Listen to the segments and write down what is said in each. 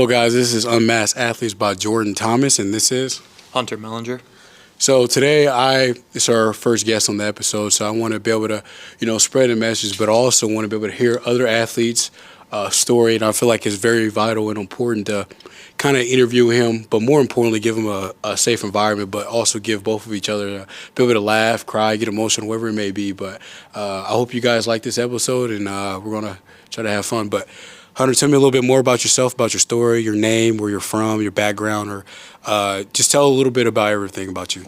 Well, guys, this is Unmasked Athletes by Jordan Thomas, and this is Hunter Mellinger. So today, it's our first guest on the episode, so I want to be able to, spread the message, but I also want to be able to hear other athletes' story, and I feel like it's very vital and important to kind of interview him, but more importantly, give him a safe environment, but also give both of each other be able to laugh, cry, get emotional, whatever it may be. But I hope you guys like this episode, and we're going to try to have fun. But Hunter, tell me a little bit more about yourself, about your story, your name, where you're from, your background, or just tell a little bit about everything about you.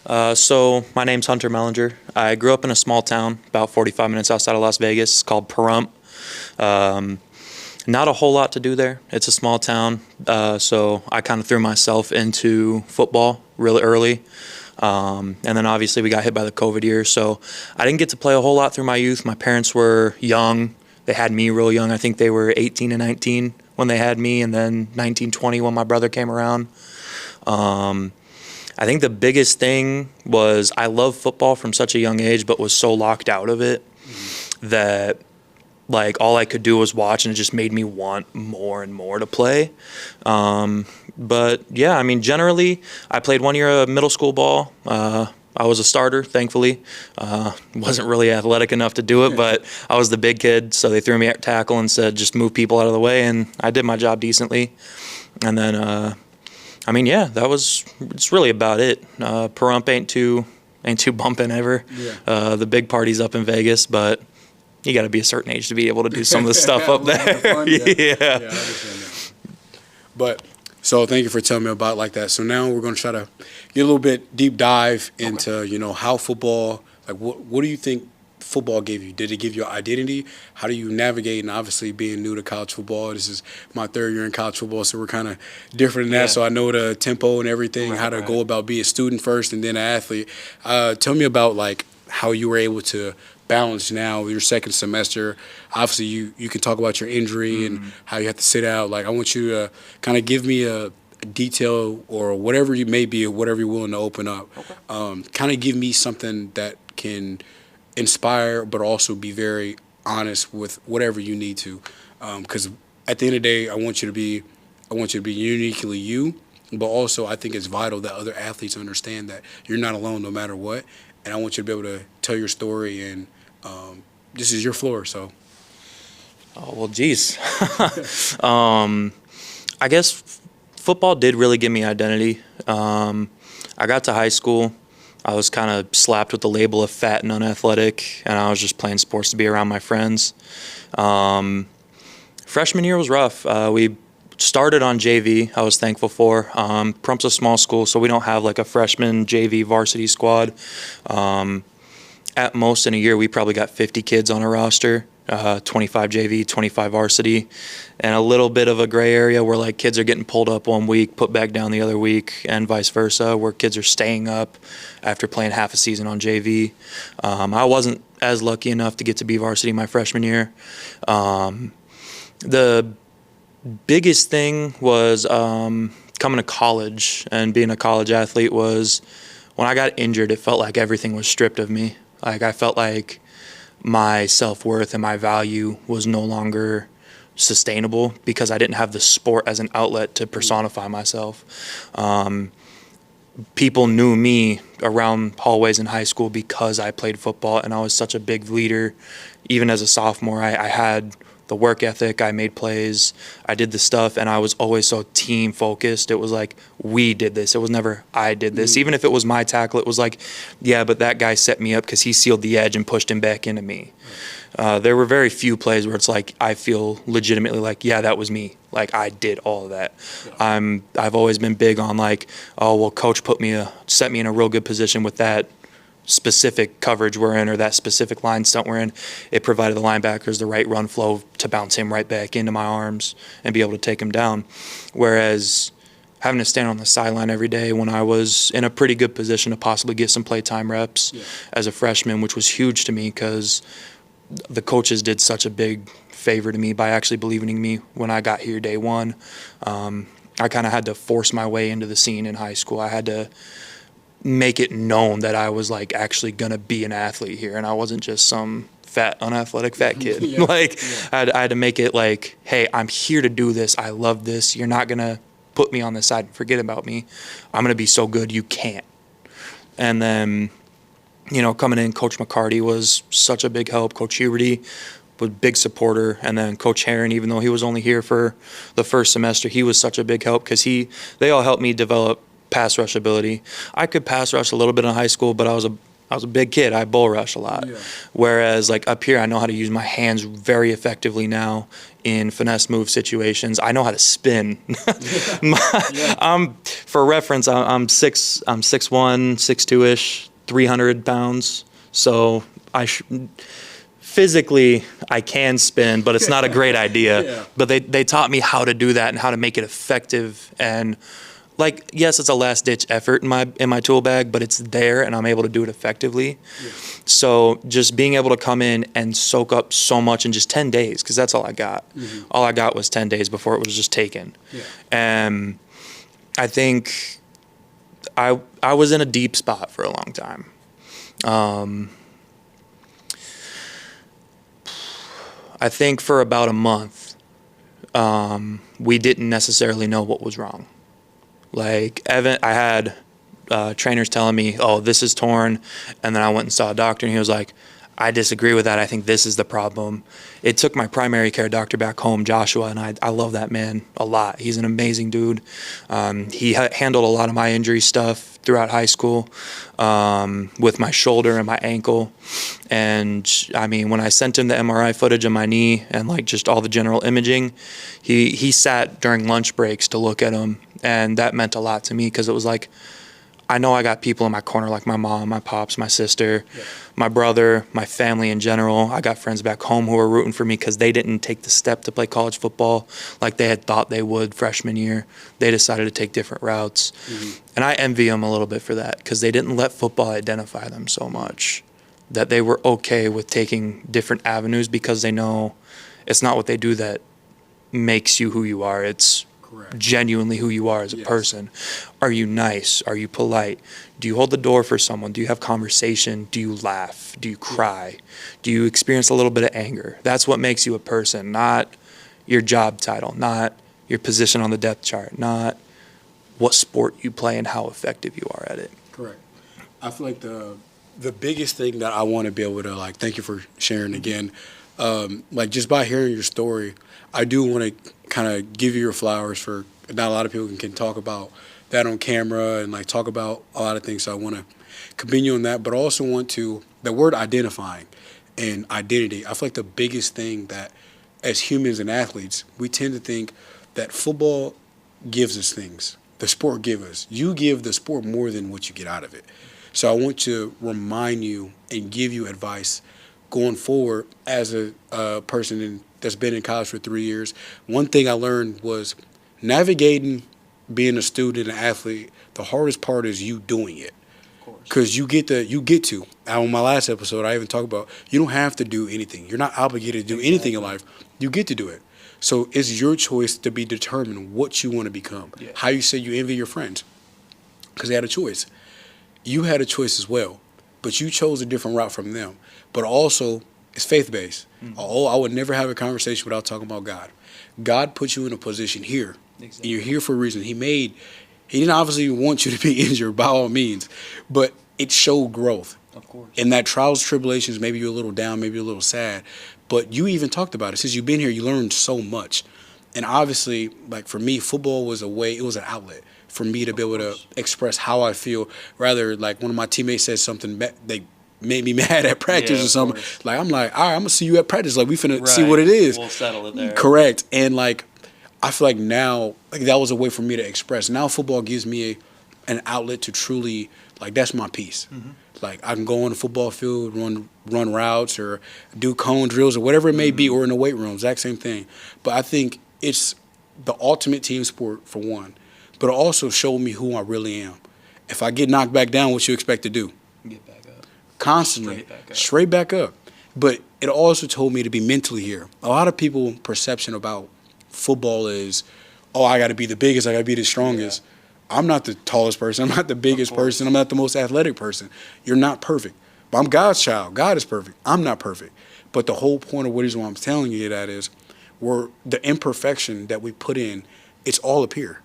Okay. So my name's Hunter Mellinger. I grew up in a small town about 45 minutes outside of Las Vegas called Pahrump. Not a whole lot to do there. It's a small town, so I kind of threw myself into football really early. And then obviously we got hit by the COVID year, so I didn't get to play a whole lot through my youth. My parents were young. They had me real young. I think they were 18 and 19 when they had me, and then 19, 20 when my brother came around. I think the biggest thing was I loved football from such a young age, but was so locked out of it that like all I could do was watch, and it just made me want more and more to play. But yeah, I mean, generally, I played 1 year of middle school ball. I was a starter, thankfully. Wasn't really athletic enough to do it, but I was the big kid, so they threw me at tackle and said, just move people out of the way, and I did my job decently. And then, I mean, yeah, it's really about it. Pahrump ain't too bumping ever. Yeah. The big party's up in Vegas, but you got to be a certain age to be able to do some of the stuff up there. Fun, yeah. Yeah, I understand that. But so thank you for telling me about like that. So now we're going to try to get a little bit deep dive into, how football, like what do you think football gave you? Did it give you an identity? How do you navigate? And obviously being new to college football, this is my third year in college football, so we're kind of different in that. Yeah. So I know the tempo and everything, how to go about being a student first and then an athlete. Tell me about like how you were able to balance now your second semester. Obviously you can talk about your injury and how you have to sit out. Like I want you to kind of give me a detail or whatever you may be or whatever you're willing to open up. Okay. Kind of give me something that can inspire but also be very honest with whatever you need to. Because at the end of the day, I want you to be uniquely you, but also I think it's vital that other athletes understand that you're not alone no matter what. And I want you to be able to tell your story, and this is your floor. So, oh well, geez, I guess football did really give me identity. I got to high school, I was kind of slapped with the label of fat and unathletic, and I was just playing sports to be around my friends. Freshman year was rough. We started on JV, I was thankful for. Pahrump's a small school, so we don't have like a freshman JV varsity squad. At most in a year, we probably got 50 kids on a roster, 25 JV, 25 varsity, and a little bit of a gray area where like kids are getting pulled up 1 week, put back down the other week, and vice versa, where kids are staying up after playing half a season on JV. I wasn't as lucky enough to get to be varsity my freshman year. The biggest thing was coming to college and being a college athlete was when I got injured, it felt like everything was stripped of me. Like I felt like my self-worth and my value was no longer sustainable because I didn't have the sport as an outlet to personify myself. People knew me around hallways in high school because I played football, and I was such a big leader. Even as a sophomore, I had the work ethic, I made plays, I did the stuff, and I was always so team focused. It was like, we did this. It was never, I did this. Even if it was my tackle, it was like, yeah, but that guy set me up because he sealed the edge and pushed him back into me. There were very few plays where it's like, I feel legitimately like, yeah, that was me. Like, I did all of that. I've always been big on like, oh, well, coach set me in a real good position with that specific coverage we're in or that specific line stunt we're in. It provided the linebackers the right run flow to bounce him right back into my arms and be able to take him down. Whereas having to stand on the sideline every day when I was in a pretty good position to possibly get some playtime reps as a freshman, which was huge to me because the coaches did such a big favor to me by actually believing in me when I got here day one. I kind of had to force my way into the scene in high school. I had to make it known that I was like actually gonna be an athlete here, and I wasn't just some fat, unathletic fat kid. Yeah. I had to make it like, hey, I'm here to do this. I love this. You're not going to put me on the side and forget about me. I'm going to be so good you can't. And then, coming in, Coach McCarty was such a big help. Coach Huberty was a big supporter. And then Coach Herron, even though he was only here for the first semester, he was such a big help because they all helped me develop pass rush ability. I could pass rush a little bit in high school, but I was a big kid. I bull rush a lot. Yeah. Whereas like up here, I know how to use my hands very effectively now in finesse move situations. I know how to spin. For reference, I'm 6'1", 6'2"-ish, 300 pounds. So physically I can spin, but it's not a great idea. Yeah. But they taught me how to do that and how to make it effective. And like, yes, it's a last-ditch effort in my tool bag, but it's there, and I'm able to do it effectively. Yeah. So just being able to come in and soak up so much in just 10 days, because that's all I got. Mm-hmm. All I got was 10 days before it was just taken. Yeah. And I think I was in a deep spot for a long time. I think for about a month, we didn't necessarily know what was wrong. Like Evan, I had trainers telling me, oh, this is torn. And then I went and saw a doctor and he was like, I disagree with that. I think this is the problem. It took my primary care doctor back home, Joshua, and I love that man a lot. He's an amazing dude. He handled a lot of my injury stuff throughout high school with my shoulder and my ankle. And I mean, when I sent him the MRI footage of my knee and like just all the general imaging, he sat during lunch breaks to look at him. And that meant a lot to me because it was like, I know I got people in my corner like my mom, my pops, my sister, my brother, my family in general. I got friends back home who were rooting for me because they didn't take the step to play college football like they had thought they would freshman year. They decided to take different routes. Mm-hmm. And I envy them a little bit for that because they didn't let football identify them so much, that they were okay with taking different avenues because they know it's not what they do that makes you who you are. It's genuinely who you are as a person. Are you nice? Are you polite? Do you hold the door for someone? Do you have conversation? Do you laugh? Do you cry? Do you experience a little bit of anger? That's what makes you a person, not your job title, not your position on the depth chart, not what sport you play and how effective you are at it. Correct. I feel like the biggest thing that I want to be able to, like, thank you for sharing again, like just by hearing your story, I do want to kind of give you your flowers for not a lot of people can talk about that on camera and like talk about a lot of things. So I want to commend you on that, but I also want to, the word identifying and identity, I feel like the biggest thing that as humans and athletes, we tend to think that football gives us things. The sport gives us. You give the sport more than what you get out of it. So I want to remind you and give you advice going forward as a person that's been in college for 3 years. One thing I learned was navigating being a student and athlete, the hardest part is you doing it. Because you get to. On my last episode, I even talked about you don't have to do anything. You're not obligated to do anything in life. You get to do it. So it's your choice to be determined what you want to become. Yeah. How you say you envy your friends because they had a choice. You had a choice as well, but you chose a different route from them. But also, it's faith-based. Mm-hmm. Oh, I would never have a conversation without talking about God. God put you in a position here. Exactly. And you're here for a reason. He didn't obviously want you to be injured by all means, but it showed growth. Of course. And that trials, tribulations, maybe you're a little down, maybe you're a little sad, but you even talked about it. Since you've been here, you learned so much. And obviously, like for me, football was it was an outlet for me to be able to express how I feel. Rather, like one of my teammates said something, they made me mad at practice or something. Like, I'm like, all right, I'm going to see you at practice. Like, we finna see what it is. We'll settle it there. Correct. And, like, I feel like now, like, that was a way for me to express. Now football gives me an outlet to truly, like, that's my piece. Mm-hmm. Like, I can go on the football field, run routes or do cone drills or whatever it may be, or in the weight room, exact same thing. But I think it's the ultimate team sport, for one. But it also showed me who I really am. If I get knocked back down, what you expect to do? Get back up. Constantly. Straight back up. But it also told me to be mentally here. A lot of people's perception about football is, oh, I got to be the biggest, I got to be the strongest. Yeah. I'm not the tallest person. I'm not the biggest person. I'm not the most athletic person. You're not perfect. But I'm God's child. God is perfect. I'm not perfect. But the whole point of what is why I'm telling you that is, we're the imperfection that we put in. It's all up here.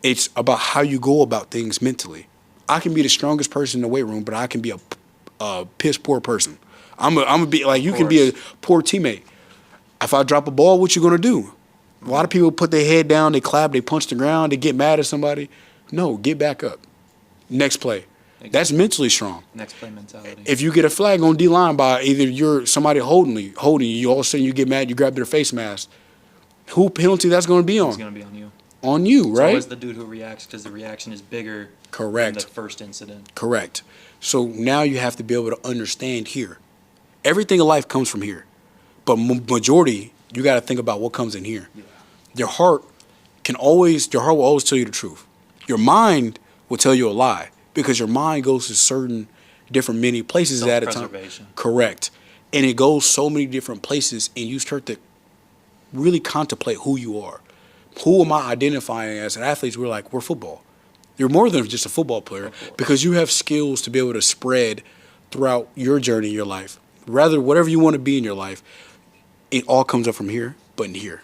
It's about how you go about things mentally. I can be the strongest person in the weight room, but I can be a piss poor person. I'm gonna be like, you can be a poor teammate. If I drop a ball, what you gonna do? A lot of people put their head down, they clap, they punch the ground, they get mad at somebody. No, get back up. Next play. Exactly. That's mentally strong. Next play mentality. If you get a flag on D-line by either you're somebody holding you, all of a sudden you get mad, you grab their face mask. Who penalty that's going to be on? It's going to be on you. On you, right? It's always the dude who reacts because the reaction is bigger than the first incident. Correct. So now you have to be able to understand here. Everything in life comes from here. But majority, you got to think about what comes in here. Yeah. Your heart will always tell you the truth. Your mind will tell you a lie because your mind goes to certain different many places at a time. Correct. And it goes so many different places, and you start to really contemplate who you are. Who am I identifying as an athlete? We're football. You're more than just a football player because you have skills to be able to spread throughout your journey in your life. Rather, whatever you want to be in your life, it all comes up from here, but in here.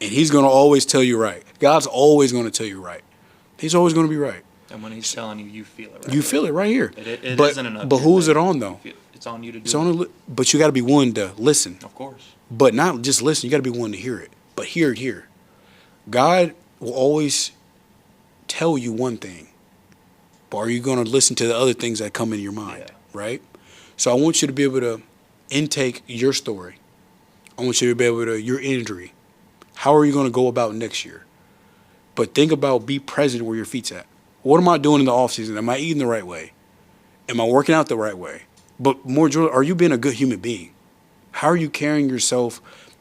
And he's going to always tell you right. God's always going to tell you right. He's always going to be right. And when he's telling you, you feel it right. You feel it right here. It isn't enough. But who's it on, though? It's on you to do it. But you got to be willing to listen. Of course. But not just listen. You got to be willing to hear it. But hear it here. God will always tell you one thing. But are you going to listen to the other things that come in your mind? Yeah. Right? So I want you to be able to intake your story. I want you to be able to, your injury. How are you going to go about next year? But think about, be present where your feet's at. What am I doing in the offseason? Am I eating the right way? Am I working out the right way? But more, are you being a good human being? How are you carrying yourself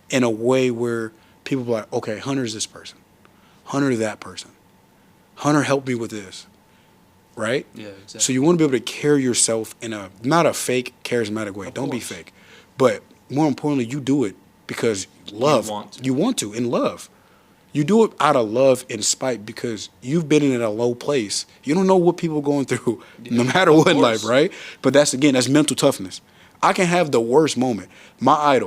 in a way where people are like, okay, Hunter's this person. Hunter that person. Hunter helped me with this. Right? Yeah, exactly. So you want to be able to carry yourself in a, not a fake, charismatic way. Don't be fake. But more importantly, you do it because love. You want to, in love. You do it out of love and spite because you've been in a low place. You don't know what people are going through, no matter what in life, right? But that's mental toughness. I can have the worst moment. My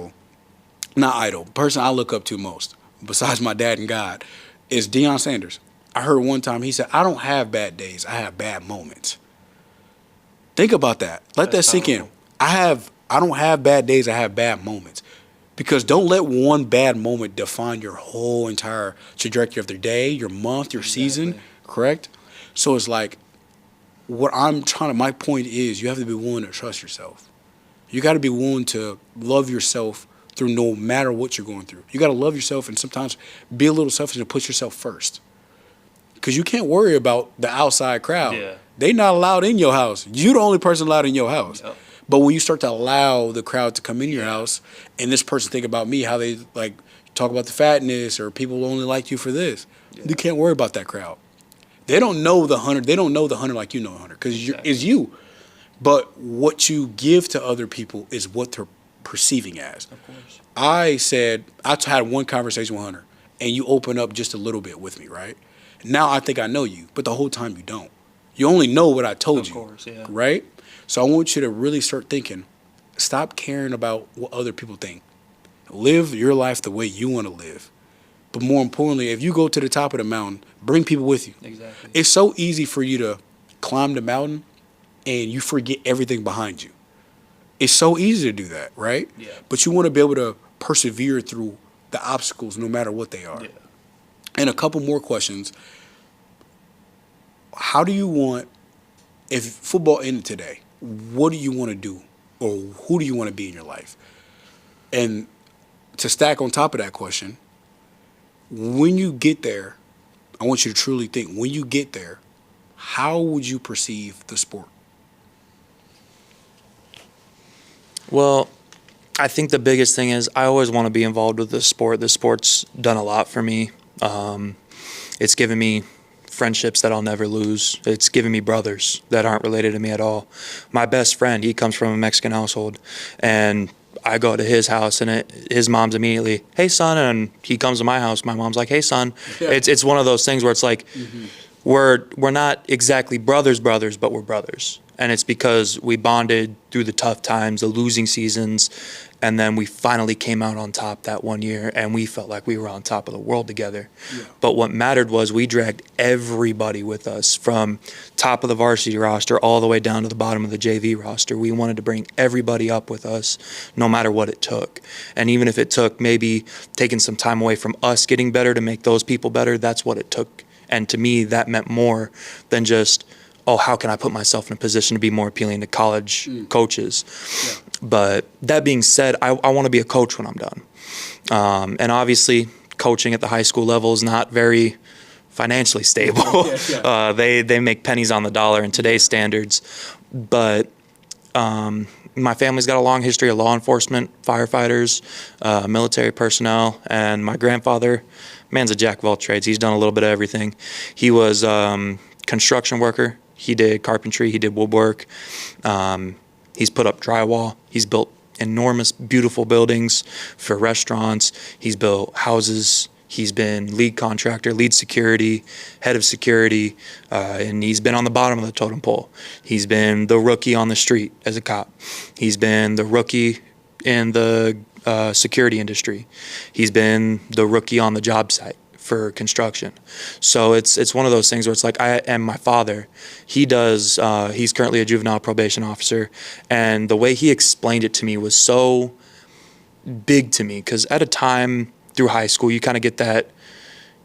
person I look up to most, besides my dad and God, is Deion Sanders. I heard one time he said, I don't have bad days, I have bad moments. Think about that. Let that sink in. I don't have bad days, I have bad moments. Because don't let one bad moment define your whole entire trajectory of the day, your month, your season, correct? So it's like, my point is you have to be willing to trust yourself. You got to be willing to love yourself through no matter what you're going through. You got to love yourself and sometimes be a little selfish and put yourself first. Because you can't worry about the outside crowd. Yeah. They're not allowed in your house. You're the only person allowed in your house. Yep. But when you start to allow the crowd to come in your house and this person think about me, how they like talk about the fatness or people only like you for this, you can't worry about that crowd. They don't know the Hunter. They don't know the Hunter like you know the Hunter because it's you. But what you give to other people is what they're perceiving as. Of course. I had one conversation with Hunter and you open up just a little bit with me, right? Now I think I know you, but the whole time you don't. You only know what I told you, of course, yeah. Right? So I want you to really start thinking, stop caring about what other people think. Live your life the way you want to live. But more importantly, if you go to the top of the mountain, bring people with you. Exactly. It's so easy for you to climb the mountain and you forget everything behind you. It's so easy to do that, right? Yeah. But you want to be able to persevere through the obstacles no matter what they are. Yeah. And a couple more questions. How do you want, if football ended today, what do you want to do or who do you want to be in your life? And to stack on top of that question, when you get there, I want you to truly think, when you get there, how would you perceive the sport? Well, I think the biggest thing is I always want to be involved with the sport. The sport's done a lot for me. It's given me friendships that I'll never lose. It's given me brothers that aren't related to me at all. My best friend, he comes from a Mexican household, and I go to his house, and his mom's immediately, hey, son, and he comes to my house. My mom's like, hey, son. Yeah. It's one of those things where it's like we're not exactly brothers, but we're brothers. And it's because we bonded through the tough times, the losing seasons, and then we finally came out on top that one year, and we felt like we were on top of the world together. Yeah. But what mattered was we dragged everybody with us, from top of the varsity roster all the way down to the bottom of the JV roster. We wanted to bring everybody up with us, no matter what it took. And even if it took maybe taking some time away from us getting better to make those people better, that's what it took. And to me, that meant more than just, oh, how can I put myself in a position to be more appealing to college coaches? Yeah. But that being said, I want to be a coach when I'm done. And obviously, coaching at the high school level is not very financially stable. They make pennies on the dollar in today's standards. But my family's got a long history of law enforcement, firefighters, military personnel, and my grandfather, man's a jack of all trades. He's done a little bit of everything. He was construction worker. He did carpentry. He did woodwork. He's put up drywall. He's built enormous, beautiful buildings for restaurants. He's built houses. He's been lead contractor, lead security, head of security, and he's been on the bottom of the totem pole. He's been the rookie on the street as a cop. He's been the rookie in the security industry. He's been the rookie on the job site for construction. So it's one of those things where it's like, and my father, he's currently a juvenile probation officer, and the way he explained it to me was so big to me, because at a time through high school, you kind of get that,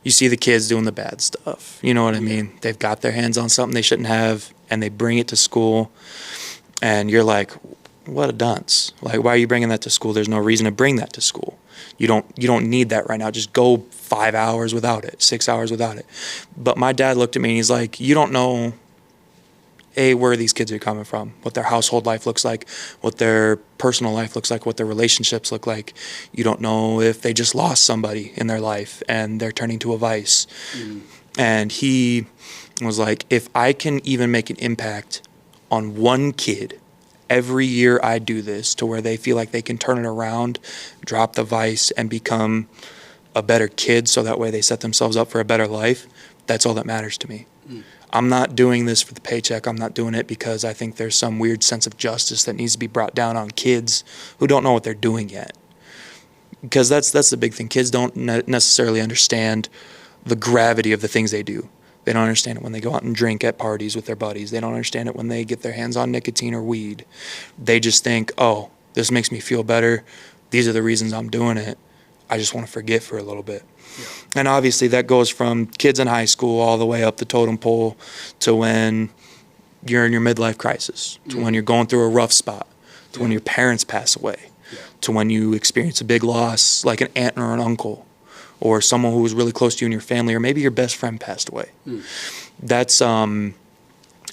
you see the kids doing the bad stuff, you know what I mean? They've got their hands on something they shouldn't have, and they bring it to school, and you're like, what a dunce. Like, why are you bringing that to school? There's no reason to bring that to school. You don't need that right now. Just go 5 hours without it, 6 hours without it. But my dad looked at me and he's like, you don't know, where these kids are coming from, what their household life looks like, what their personal life looks like, what their relationships look like. You don't know if they just lost somebody in their life and they're turning to a vice. And he was like, if I can even make an impact on one kid every year I do this, to where they feel like they can turn it around, drop the vice, and become a better kid, so that way they set themselves up for a better life, that's all that matters to me. I'm not doing this for the paycheck. I'm not doing it because I think there's some weird sense of justice that needs to be brought down on kids who don't know what they're doing yet. Because that's the big thing. Kids don't necessarily understand the gravity of the things they do. They don't understand it when they go out and drink at parties with their buddies. They don't understand it when they get their hands on nicotine or weed. They just think, oh, this makes me feel better. These are the reasons I'm doing it. I just want to forget for a little bit. Yeah. And obviously that goes from kids in high school all the way up the totem pole to when you're in your midlife crisis, to when you're going through a rough spot, to when your parents pass away, to when you experience a big loss like an aunt or an uncle, or someone who was really close to you in your family, or maybe your best friend passed away. That's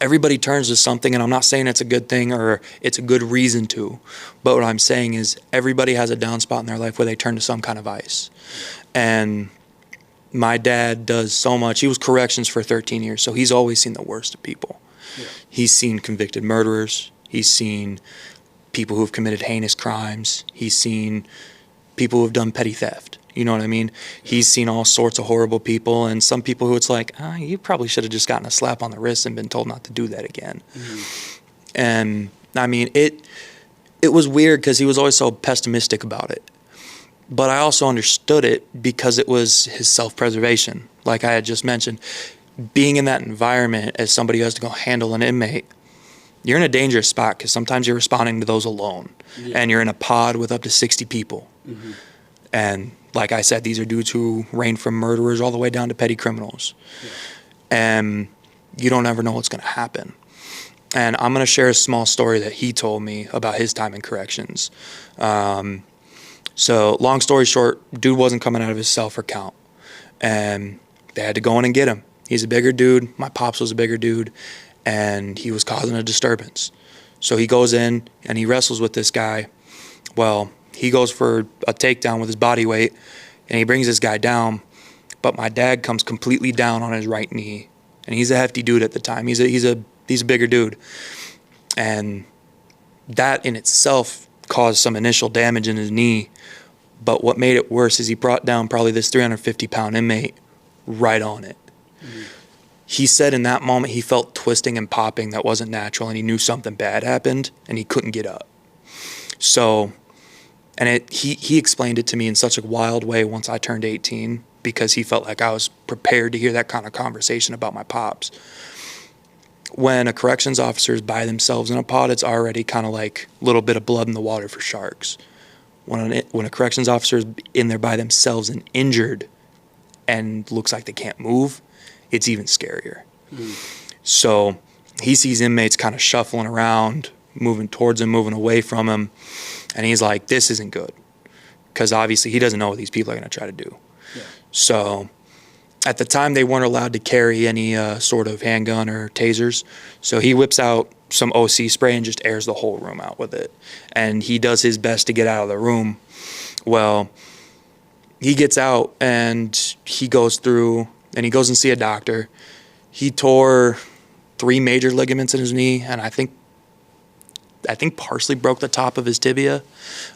everybody turns to something, and I'm not saying it's a good thing or it's a good reason to, but what I'm saying is everybody has a down spot in their life where they turn to some kind of vice. And my dad does so much. He was corrections for 13 years, so he's always seen the worst of people. He's seen convicted murderers. He's seen people who have committed heinous crimes. He's seen people who have done petty theft. You know what I mean? He's seen all sorts of horrible people, and some people who it's like, you probably should have just gotten a slap on the wrist and been told not to do that again. And I mean, it was weird because he was always so pessimistic about it. But I also understood it because it was his self-preservation. Like I had just mentioned, being in that environment as somebody who has to go handle an inmate, you're in a dangerous spot because sometimes you're responding to those alone. And you're in a pod with up to 60 people. And like I said, these are dudes who range from murderers all the way down to petty criminals. And you don't ever know what's going to happen. And I'm going to share a small story that he told me about his time in corrections. So long story short, dude wasn't coming out of his cell for count. And they had to go in and get him. He's a bigger dude. My pops was a bigger dude. And he was causing a disturbance. So he goes in and he wrestles with this guy. Well, he goes for a takedown with his body weight, and he brings this guy down, but my dad comes completely down on his right knee, and he's a hefty dude at the time. He's a bigger dude, and that in itself caused some initial damage in his knee. But what made it worse is he brought down probably this 350-pound inmate right on it. he said in that moment he felt twisting and popping that wasn't natural, and he knew something bad happened, and he couldn't get up. So, and he explained it to me in such a wild way once I turned 18, because he felt like I was prepared to hear that kind of conversation about my pops. When a corrections officer is by themselves in a pod, it's already kind of like a little bit of blood in the water for sharks. When a corrections officer is in there by themselves and injured and looks like they can't move, it's even scarier. So he sees inmates kind of shuffling around, moving towards him, moving away from him, and he's like, this isn't good, because obviously he doesn't know what these people are going to try to do. Yeah. So at the time, they weren't allowed to carry any sort of handgun or tasers, so he whips out some OC spray and just airs the whole room out with it, and he does his best to get out of the room. Well, he gets out and he goes through and he goes and see a doctor. He tore 3 major ligaments in his knee, and I think partially broke the top of his tibia,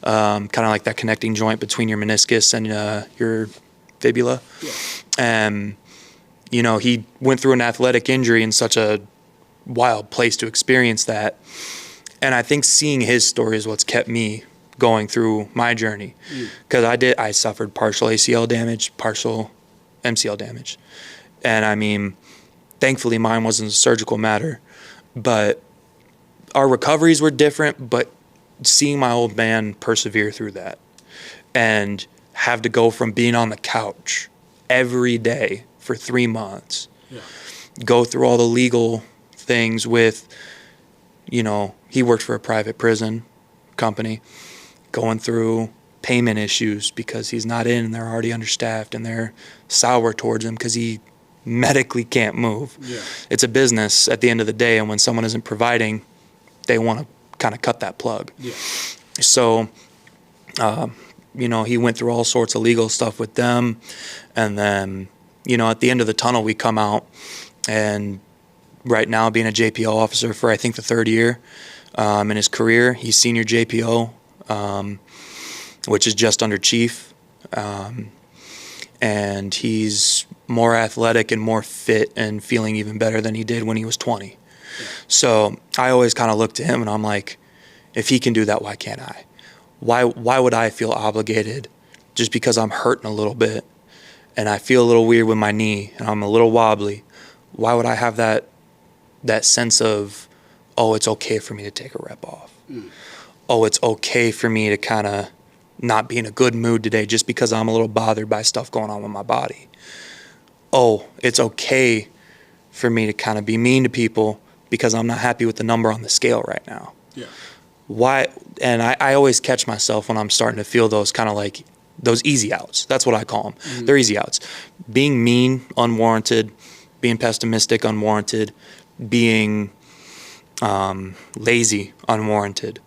kind of like that connecting joint between your meniscus and your fibula. Yeah. And, you know, he went through an athletic injury in such a wild place to experience that. And I think seeing his story is what's kept me going through my journey. Because I suffered partial ACL damage, partial MCL damage. And I mean, thankfully mine wasn't a surgical matter, but our recoveries were different. But seeing my old man persevere through that and have to go from being on the couch every day for 3 months, go through all the legal things with, you know, he worked for a private prison company, going through payment issues because he's not in and they're already understaffed and they're sour towards him because he medically can't move. Yeah. It's a business at the end of the day, and when someone isn't providing, they want to kind of cut that plug. Yeah. So, you know, he went through all sorts of legal stuff with them, and then, you know, at the end of the tunnel, we come out, and right now being a JPO officer for I think the 3rd year in his career, he's senior JPO, which is just under chief, and he's more athletic and more fit and feeling even better than he did when he was 20. Yeah. So I always kind of look to him and I'm like, if he can do that, why can't I? Why would I feel obligated just because I'm hurting a little bit and I feel a little weird with my knee and I'm a little wobbly? Why would I have that sense of, oh, it's okay for me to take a rep off? Oh, it's okay for me to kind of not be in a good mood today just because I'm a little bothered by stuff going on with my body. Oh, it's okay for me to kind of be mean to people because I'm not happy with the number on the scale right now. Yeah. Why? And I always catch myself when I'm starting to feel those kind of like those easy outs. That's what I call them. Mm-hmm. They're easy outs. Being mean, unwarranted. Being pessimistic, unwarranted. Being lazy, unwarranted.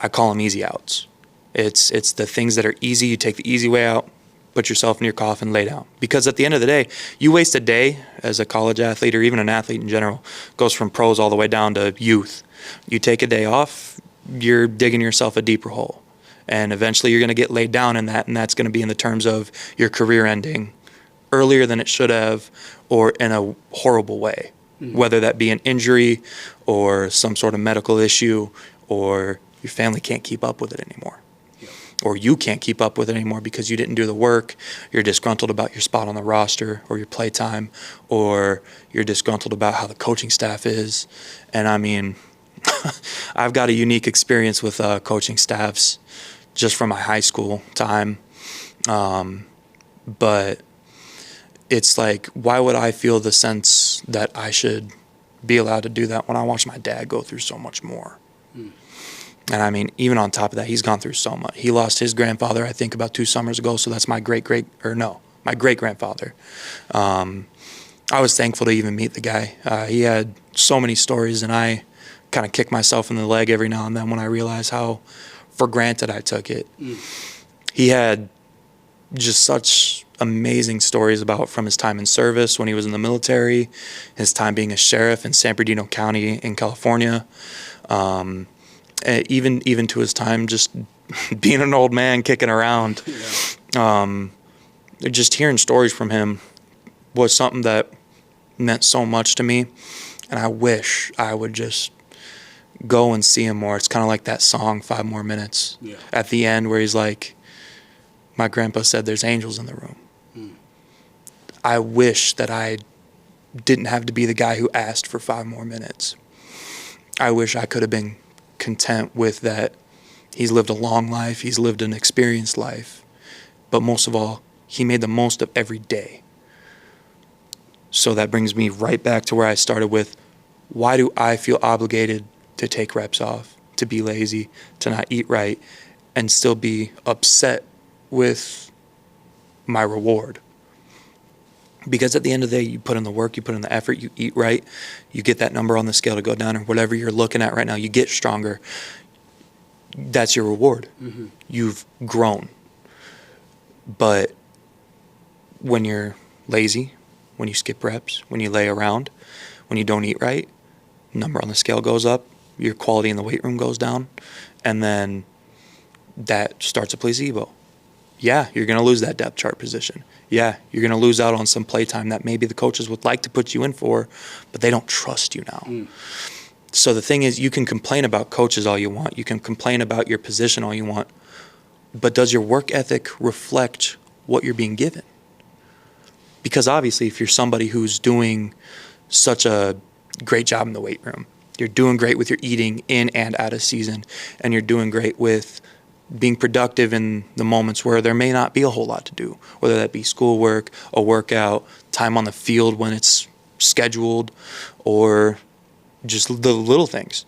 I call them easy outs. It's the things that are easy. You take the easy way out, put yourself in your coffin, lay down. Because at the end of the day, you waste a day as a college athlete or even an athlete in general, goes from pros all the way down to youth. You take a day off, you're digging yourself a deeper hole. And eventually you're going to get laid down in that, and that's going to be in the terms of your career ending earlier than it should have or in a horrible way, whether that be an injury or some sort of medical issue or your family can't keep up with it anymore. Or you can't keep up with it anymore because you didn't do the work, you're disgruntled about your spot on the roster or your play time, or you're disgruntled about how the coaching staff is. And I mean, I've got a unique experience with coaching staffs just from my high school time. But it's like, why would I feel the sense that I should be allowed to do that when I watch my dad go through so much more? And I mean, even on top of that, he's gone through so much. He lost his grandfather, I think, about 2 summers ago. So that's my great-grandfather. I was thankful to even meet the guy. He had so many stories, and I kind of kick myself in the leg every now and then when I realize how for granted I took it. He had just such amazing stories about from his time in service when he was in the military, his time being a sheriff in San Bernardino County in California, even to his time just being an old man kicking around. Yeah. Just hearing stories from him was something that meant so much to me, and I wish I would just go and see him more. It's kind of like that song, 5 More Minutes, at the end where he's like, my grandpa said there's angels in the room. I wish that I didn't have to be the guy who asked for 5 more minutes. I wish I could have been content with that. He's lived a long life. He's lived an experienced life. But most of all, he made the most of every day. So that brings me right back to where I started with, why do I feel obligated to take reps off, to be lazy, to not eat right, and still be upset with my reward? Because at the end of the day, you put in the work, you put in the effort, you eat right, you get that number on the scale to go down, or whatever you're looking at right now, you get stronger. That's your reward. Mm-hmm. You've grown. But when you're lazy, when you skip reps, when you lay around, when you don't eat right, number on the scale goes up, your quality in the weight room goes down, and then that starts a placebo. Yeah, you're going to lose that depth chart position. Yeah, you're going to lose out on some playtime that maybe the coaches would like to put you in for, but they don't trust you now. So the thing is, you can complain about coaches all you want. You can complain about your position all you want. But does your work ethic reflect what you're being given? Because obviously, if you're somebody who's doing such a great job in the weight room, you're doing great with your eating in and out of season, and you're doing great with being productive in the moments where there may not be a whole lot to do, whether that be schoolwork, a workout, time on the field when it's scheduled, or just the little things.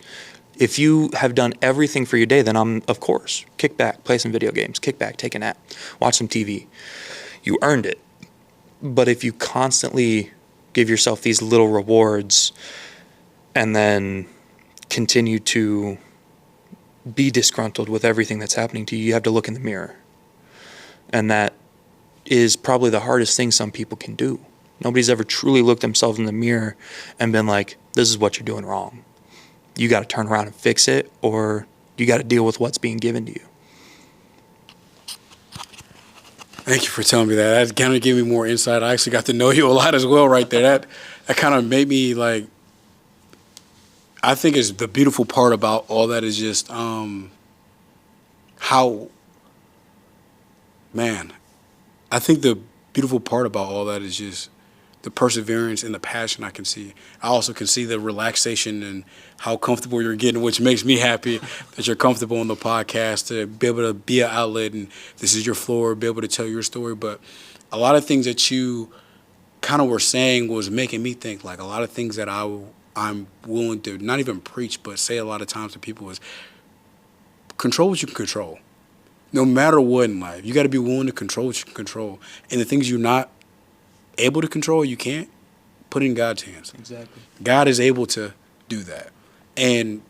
If you have done everything for your day, then of course, kick back, play some video games, kick back, take a nap, watch some TV. You earned it. But if you constantly give yourself these little rewards and then continue to be disgruntled with everything that's happening to you, you have to look in the mirror. And that is probably the hardest thing some people can do. Nobody's ever truly looked themselves in the mirror and been like, this is what you're doing wrong. You got to turn around and fix it, or you got to deal with what's being given to you. Thank you for telling me that. That kind of gave me more insight. I actually got to know you a lot as well right there. That kind of made me like, I think it's the beautiful part about all that is just how, man, I think the beautiful part about all that is just the perseverance and the passion I can see. I also can see the relaxation and how comfortable you're getting, which makes me happy that you're comfortable on the podcast to be able to be an outlet and this is your floor, be able to tell your story. But a lot of things that you kind of were saying was making me think, like a lot of things that I'm willing to not even preach, but say a lot of times to people is control what you can control. No matter what in life, you got to be willing to control what you can control. And the things you're not able to control, you can't, put in God's hands. Exactly. God is able to do that. And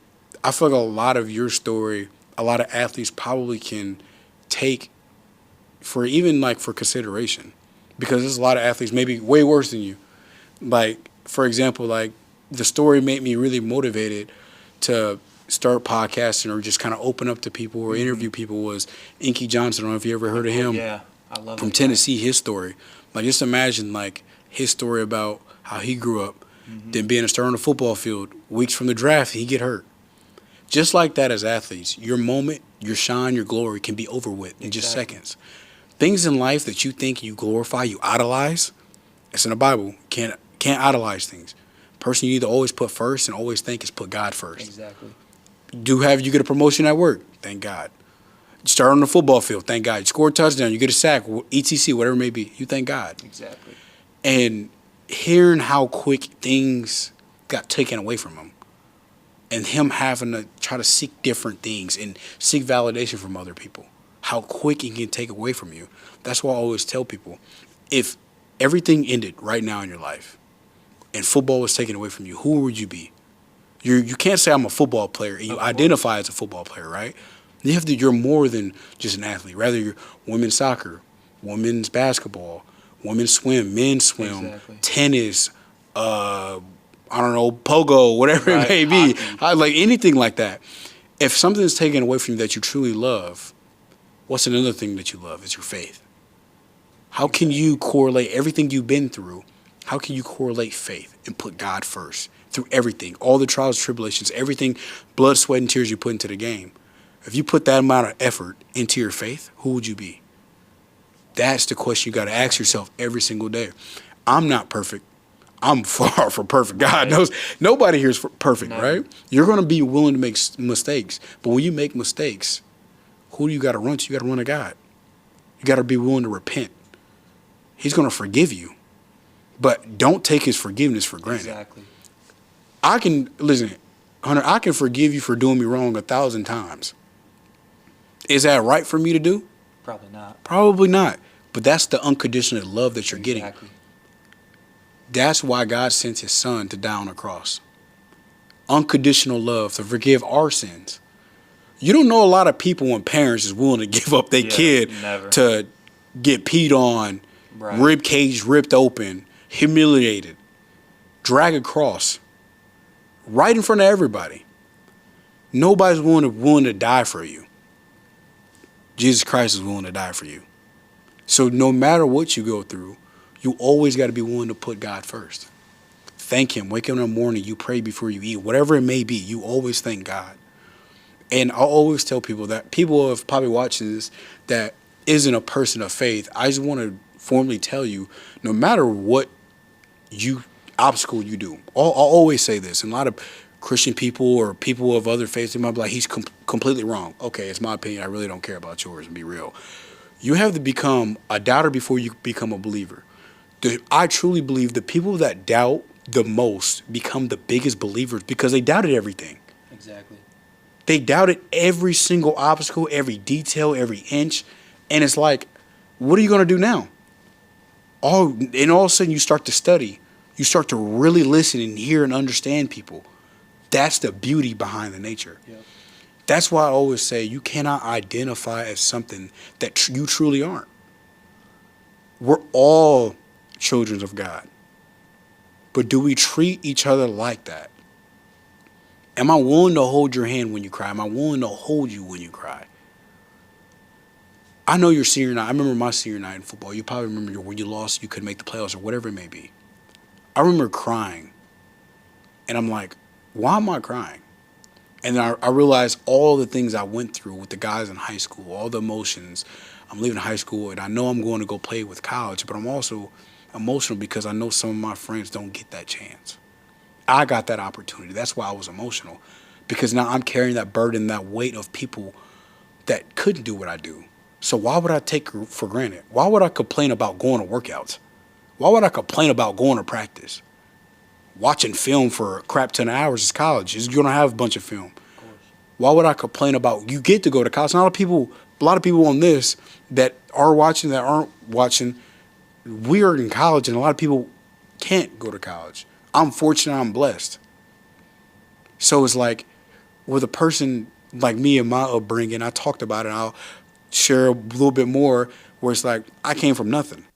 I feel like a lot of your story, a lot of athletes probably can take for even like for consideration, because there's a lot of athletes maybe way worse than you. Like, for example, like the story made me really motivated to start podcasting or just kind of open up to people or interview people was Inky Johnson. I don't know if you ever heard of him. Yeah, I love him. From Tennessee, his story. Like, just imagine, like, his story about how he grew up, then being a star on the football field, weeks from the draft, he get hurt. Just like that as athletes, your moment, your shine, your glory can be over with in just seconds. Things in life that you think you glorify, you idolize, it's in the Bible. Can't idolize things. Person you need to always put first and always think is put God first. Exactly. You get a promotion at work? Thank God. Start on the football field, thank God. You score a touchdown, you get a sack, etc., whatever it may be, you thank God. Exactly. And hearing how quick things got taken away from him and him having to try to seek different things and seek validation from other people, how quick it can take away from you. That's why I always tell people, if everything ended right now in your life and football was taken away from you, who would you be? You can't say I'm a football player and you identify as a football player, right? You're more than just an athlete. Rather, you're women's soccer, women's basketball, women's swim, men's swim, tennis, I don't know, pogo, whatever it may be, like anything like that. If something's taken away from you that you truly love, what's another thing that you love? It's your faith. How can you correlate everything you've been through? How can you correlate faith and put God first through everything, all the trials, tribulations, everything, blood, sweat, and tears you put into the game? If you put that amount of effort into your faith, who would you be? That's the question you got to ask yourself every single day. I'm not perfect. I'm far from perfect. God knows nobody here is perfect, right? You're going to be willing to make mistakes. But when you make mistakes, who do you got to run to? You got to run to God. You got to be willing to repent. He's going to forgive you. But don't take his forgiveness for granted. Exactly. Listen, Hunter, I can forgive you for doing me wrong 1,000 times. Is that right for me to do? Probably not. Probably not. But that's the unconditional love that you're getting. That's why God sent his son to die on the cross. Unconditional love to forgive our sins. You don't know a lot of people when parents is willing to give up their kid to get peed on, rib cage ripped open, humiliated, drag across, right in front of everybody. Nobody's willing to die for you. Jesus Christ is willing to die for you. So no matter what you go through, you always got to be willing to put God first. Thank him. Wake up in the morning, you pray before you eat. Whatever it may be, you always thank God. And I always tell people that people have probably watching this that isn't a person of faith. I just want to formally tell you, no matter what obstacle you do, I'll always say this. And a lot of Christian people or people of other faiths, they might be like, he's completely wrong. Okay, it's my opinion. I really don't care about yours, and be real. You have to become a doubter before you become a believer. I truly believe the people that doubt the most become the biggest believers because they doubted everything. Exactly. They doubted every single obstacle, every detail, every inch. And it's like, what are you going to do now? And all of a sudden you start to study. You start to really listen and hear and understand people. That's the beauty behind the nature. Yep. That's why I always say you cannot identify as something that you truly aren't. We're all children of God. But do we treat each other like that? Am I willing to hold your hand when you cry? Am I willing to hold you when you cry? I know your senior night. I remember my senior night in football. You probably remember when you lost, you couldn't make the playoffs or whatever it may be. I remember crying. And I'm like, why am I crying? And then I realized all the things I went through with the guys in high school, all the emotions. I'm leaving high school, and I know I'm going to go play with college, but I'm also emotional because I know some of my friends don't get that chance. I got that opportunity. That's why I was emotional, because now I'm carrying that burden, that weight of people that couldn't do what I do. So why would I take for granted? Why would I complain about going to workouts? Why would I complain about going to practice? Watching film for a crap ton of hours is college. You're going to have a bunch of film. Why would I complain about you get to go to college? A lot of people on this that are watching, that aren't watching, we are in college, and a lot of people can't go to college. I'm fortunate, I'm blessed. So it's like, with a person like me and my upbringing, I talked about it, and I'll share a little bit more, where it's like, I came from nothing.